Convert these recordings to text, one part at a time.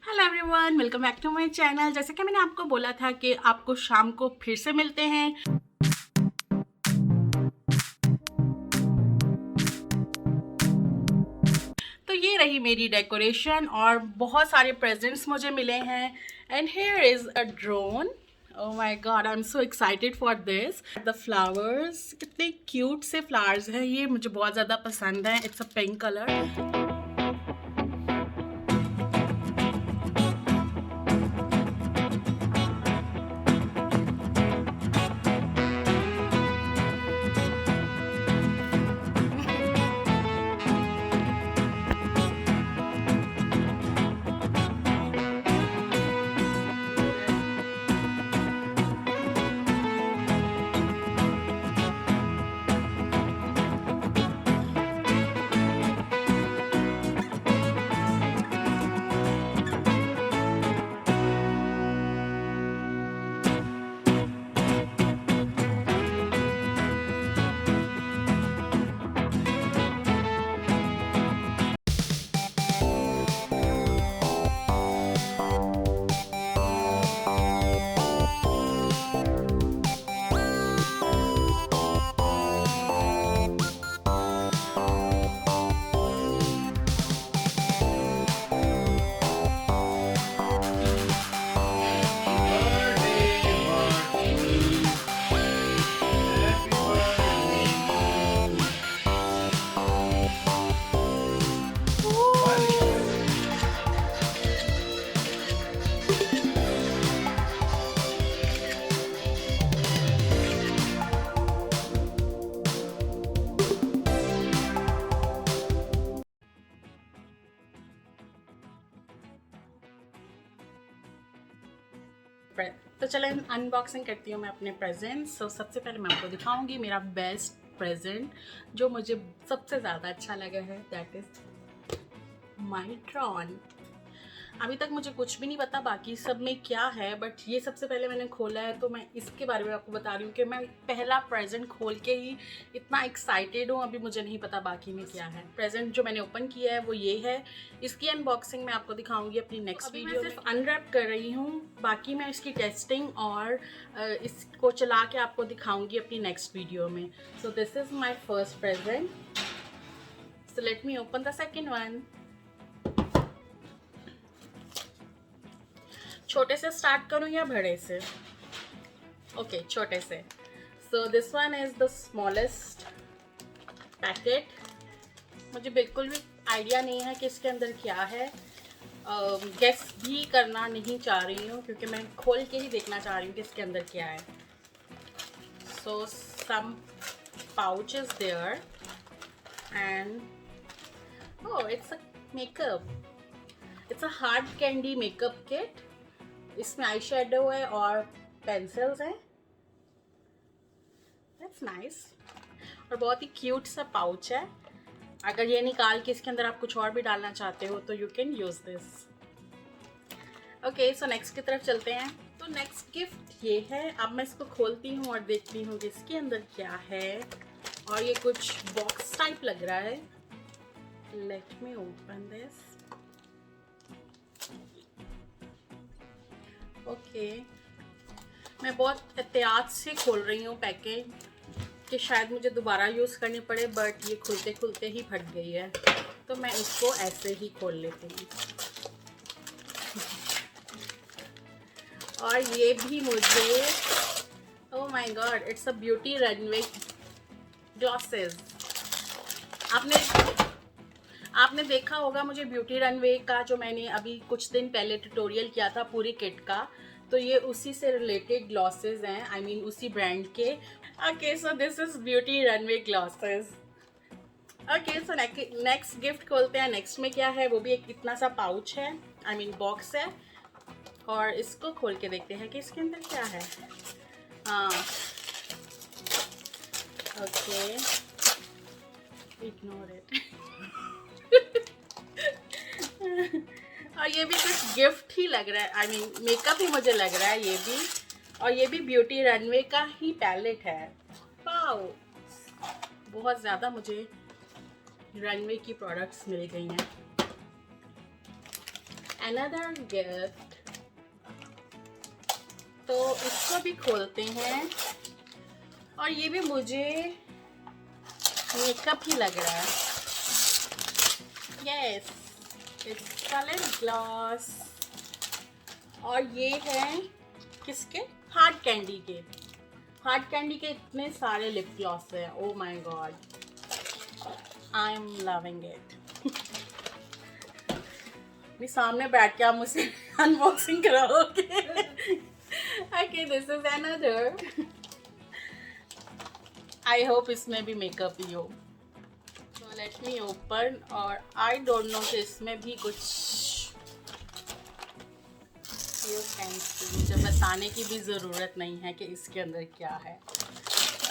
Hello everyone, welcome back to my channel. जैसे कि मैंने आपको बोला था कि आपको शाम को फिर से मिलते हैं। तो ये रही मेरी डेकोरेशन और बहुत सारे प्रेजेंट्स मुझे मिले हैं। And here is a drone. Oh my God, I am so excited for this. The flowers, कितने क्यूट से फ्लावर्स हैं, ये मुझे बहुत ज़्यादा पसंद है। It's a pink colour. तो चलें अनबॉक्सिंग करती हूँ मैं अपने प्रेजेंट्स। तो सबसे पहले मैं आपको दिखाऊंगी मेरा बेस्ट प्रेजेंट जो मुझे सबसे ज़्यादा अच्छा लगा है, दैट इज़ माई ड्रोन। अभी तक मुझे कुछ भी नहीं पता बाकी सब में क्या है, बट ये सबसे पहले मैंने खोला है तो मैं इसके बारे में आपको बता रही हूँ कि मैं पहला प्रेजेंट खोल के ही इतना एक्साइटेड हूँ। अभी मुझे नहीं पता बाकी में क्या है। प्रेजेंट जो मैंने ओपन किया है वो ये है। इसकी अनबॉक्सिंग मैं आपको दिखाऊंगी अपनी नेक्स्ट वीडियो में। सिर्फ अनरैप कर रही हूँ, बाकी मैं इसकी टेस्टिंग और इसको चला के आपको दिखाऊंगी अपनी नेक्स्ट वीडियो में। So this is my first present. So let me open the second one. छोटे से स्टार्ट करूँ या बड़े से? ओके, छोटे से। So this one is the smallest packet. मुझे बिल्कुल भी आइडिया नहीं है कि इसके अंदर क्या है। गेस भी करना नहीं चाह रही हूँ क्योंकि मैं खोल के ही देखना चाह रही हूँ कि इसके अंदर क्या है। So some pouch is there and oh, it's a makeup. It's a hard candy makeup kit. इसमें आई शेडो है और पेंसिल्स हैं। That's nice. और बहुत ही क्यूट सा पाउच है। अगर ये निकाल के इसके अंदर आप कुछ और भी डालना चाहते हो तो you can use this. Okay, so next की तरफ चलते हैं। तो नेक्स्ट गिफ्ट ये है। अब मैं इसको खोलती हूँ और देखती हूँ कि इसके अंदर क्या है। और ये कुछ बॉक्स टाइप लग रहा है। Let me open this. Okay, मैं बहुत एहतियात से खोल रही हूँ पैकेज कि शायद मुझे दोबारा यूज़ करनी पड़े, बट ये खुलते खुलते ही फट गई है तो मैं इसको ऐसे ही खोल लेती हूँ। और ये भी मुझे, oh my God, it's a beauty runway glosses. आपने आपने देखा होगा मुझे ब्यूटी रनवे का जो मैंने अभी कुछ दिन पहले ट्यूटोरियल किया था पूरी किट का, तो ये उसी से रिलेटेड ग्लॉसेस हैं। आई मीन उसी ब्रांड के। Okay, so this is beauty runway glosses. Okay, so next gift खोलते हैं। नेक्स्ट में क्या है, वो भी एक इतना सा पाउच है, आई मीन बॉक्स है। और इसको खोल के देखते हैं कि इसके अंदर क्या है। हाँ, ओके, इग्नोर इट। और ये भी कुछ गिफ्ट ही लग रहा है, आई मीन मेकअप ही मुझे लग रहा है ये भी। और ये भी ब्यूटी रनवे का ही पैलेट है। वाओ, बहुत ज़्यादा मुझे रनवे की प्रोडक्ट्स मिल गई हैं। Another gift. तो इसको भी खोलते हैं और ये भी मुझे मेकअप ही लग रहा है। Yes, its colour gloss. और ये है किसके? हार्ड कैंडी के। हार्ड कैंडी के इतने सारे लिप ग्लॉस हैं। Oh my God, I am loving it. मेरे सामने बैठ के आप मुझसे अनबॉक्सिंग कराओगे। Okay, this is another. I hope इसमें भी मेकअप ही हो। So let me open. और आई डोंट नो कि इसमें भी कुछ मुझे बताने की भी ज़रूरत नहीं है कि इसके अंदर क्या है।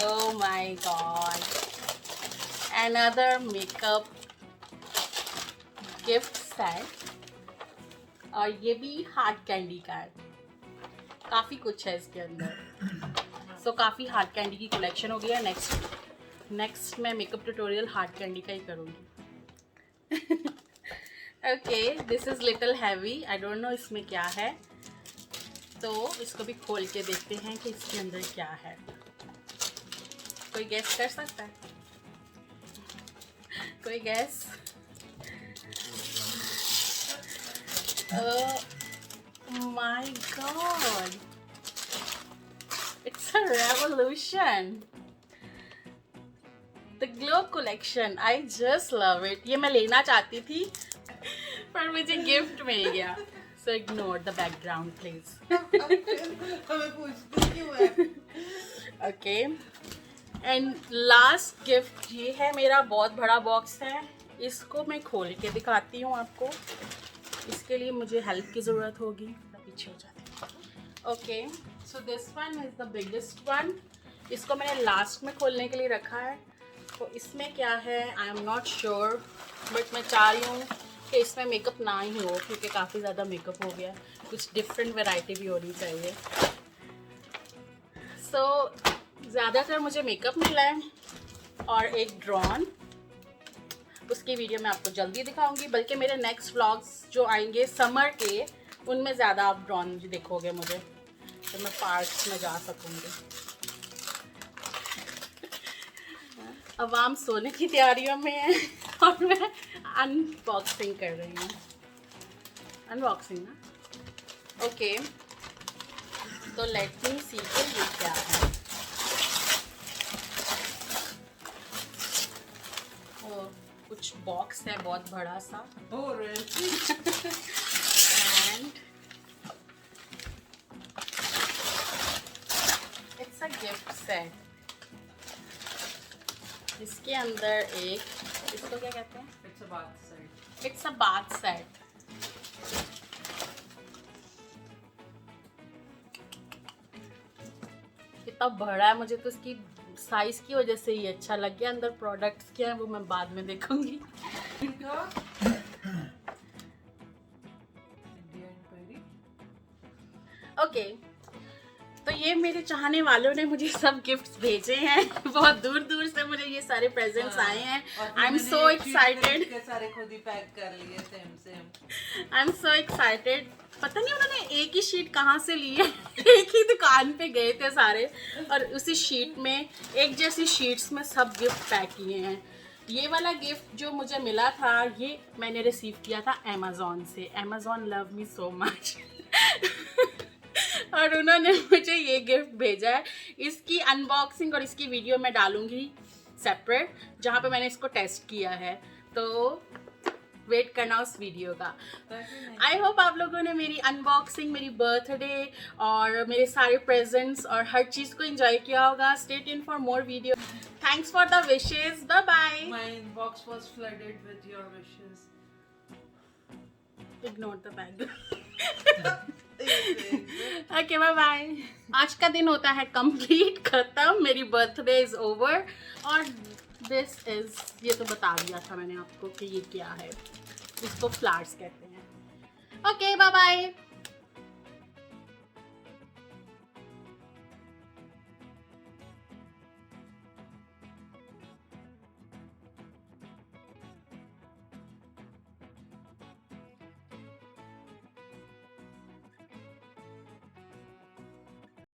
Oh my God, another makeup gift set. और ये भी हार्ड कैंडी का है। काफ़ी कुछ है इसके अंदर। सो काफ़ी हार्ड कैंडी की कलेक्शन हो गई है। नेक्स्ट मैं मेकअप ट्यूटोरियल हार्ड कैंडी का ही करूँगी। Okay, this is little heavy. I don't know इसमें क्या है, तो इसको भी खोल के देखते हैं कि इसके अंदर क्या है। कोई गैस कर सकता है? कोई gas? My God, it's a revolution, the glow collection. I just love it. ये मैं लेना चाहती थी पर मुझे गिफ्ट मिल गया। So ignore the background, please. Okay. And last gift ये है, मेरा बहुत बड़ा बॉक्स है। इसको मैं खोल के दिखाती हूँ आपको। इसके लिए मुझे हेल्प की ज़रूरत होगी। पीछे हो जाते हैं। Okay. So this one is the biggest one. इसको मैंने लास्ट में खोलने के लिए रखा है। तो इसमें क्या है I am not sure, but मैं चाह रही हूँ कि इसमें मेकअप ना ही हो, क्योंकि काफ़ी ज़्यादा मेकअप हो गया। कुछ डिफरेंट वैरायटी भी होनी चाहिए। सो ज़्यादातर मुझे मेकअप मिला है और एक ड्रॉन। उसकी वीडियो मैं आपको जल्दी दिखाऊंगी, बल्कि मेरे नेक्स्ट व्लॉग्स जो आएंगे समर के, उनमें ज़्यादा आप ड्रॉन देखोगे मुझे, तो मैं पार्क्स में जा सकूँगी। अब हम सोने की तैयारियों में हैं और मैं अनबॉक्सिंग कर रही हूँ। अनबॉक्सिंग ना? ओके, तो लेट मी सी कि ये क्या है। कुछ बॉक्स है बहुत बड़ा सा। And it's a gift set. इसके अंदर एक, इसको क्या कहते हैं? It's a bath set. It's a bath set. इतना बड़ा है, मुझे तो इसकी साइज की वजह से ही अच्छा लग गया। अंदर प्रोडक्ट्स क्या हैं वो मैं बाद में देखूंगी। ओके, तो ये मेरे चाहने वालों ने मुझे सब गिफ्ट्स भेजे हैं। बहुत दूर दूर से मुझे ये सारे प्रेजेंट्स आए हैं। I am so excited. सारे खुद ही पैक कर लिए, same. I am so excited. पता नहीं उन्होंने एक ही शीट कहाँ से ली है। एक ही दुकान पे गए थे सारे, और उसी शीट में, एक जैसी शीट्स में सब गिफ्ट पैक किए हैं। ये वाला गिफ्ट जो मुझे मिला था, ये मैंने रिसीव किया था अमेज़ॉन से। Amazon love me so much. और उन्होंने मुझे ये गिफ्ट भेजा है। इसकी अनबॉक्सिंग और इसकी वीडियो मैं डालूंगी सेपरेट, जहाँ पे मैंने इसको टेस्ट किया है। तो वेट करना उस वीडियो का। आई होप आप लोगों ने मेरी अनबॉक्सिंग, मेरी बर्थडे और मेरे सारे प्रेजेंट्स और हर चीज़ को एंजॉय किया होगा। Stay tuned for more video. Thanks for the wishes. Bye bye. My inbox was flooded with your wishes. Ignore the bag. Okay, bye bye. आज का दिन होता है कंप्लीट, खत्म। मेरी बर्थडे इज ओवर। और दिस इज, ये तो बता दिया था मैंने आपको कि ये क्या है। इसको फ्लावर्स कहते हैं। Okay, bye bye.